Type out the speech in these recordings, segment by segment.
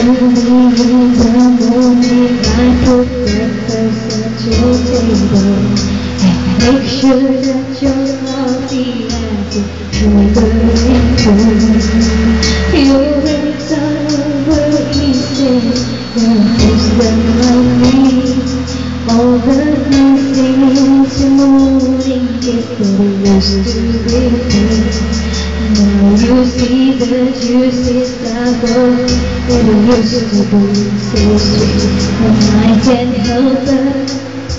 in the morning I put breakfast at your table and make sure that your coffee has a sugar and cream. You're the son of Easter, your wisdom I need. All the nice things in the morning get the used to be. Now you see the juicy stuff of it used to be so sweet. And I can't help but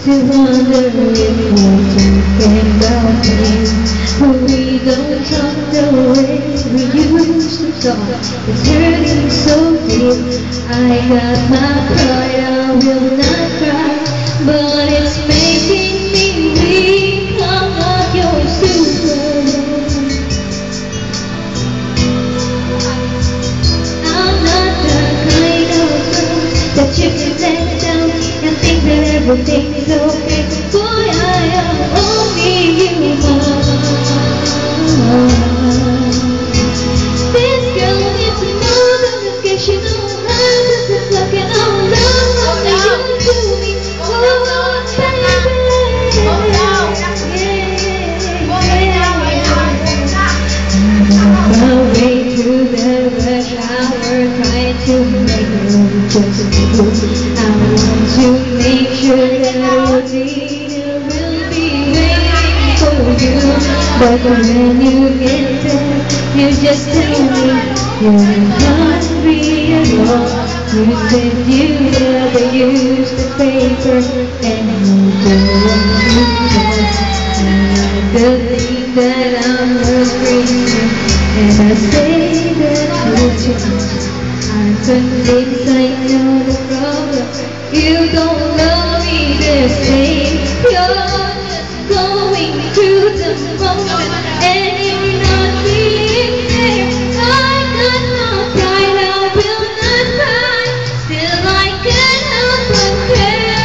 to wonder if we're talking about me. But we don't talk the way we used to talk. It's hurting so deep. I got my pride, I will not cry, but it's making me weak. I'm not your superman. That you can let down and think that everything's okay. Boy, I am only human. This girl needs more than occasional hands and luck, and I'll love what you do to me. Oh, baby. My way through the rush hour, trying to make room just for you. I want to make sure that Rosita will be waiting for you. But when you get there, you just tell me you're hungry and lost. You said you never used the paper and you don't. The thing that I'm afraid, and I say that you'll change. I'm convinced I know the problem. You don't love me the same. You're just going through the motion, and you're not feeling there. I got my pride, I will not cry. Still I can't help but care.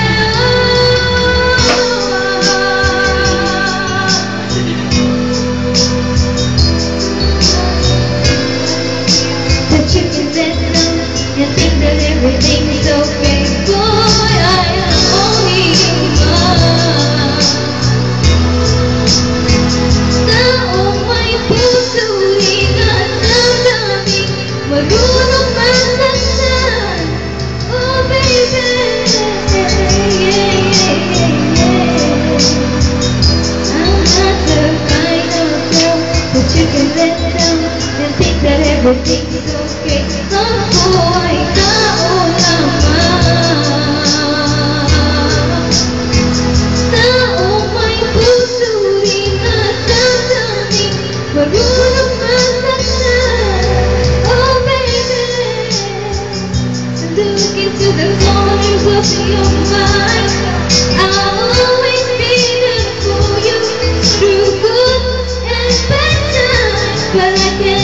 That you can let down and think that everything's okay. Boy, I am only human. Now may puso inasasabing marunong masaktan. Oh baby, I'm not the kind of girl that you can let down and think that everything's okay. Ako ay tao lamang. Tao may puso rin at damdamin, marunong masaktan. Oh baby, look into the corners of your mind. I'll always be there for you through good and bad times, but I can't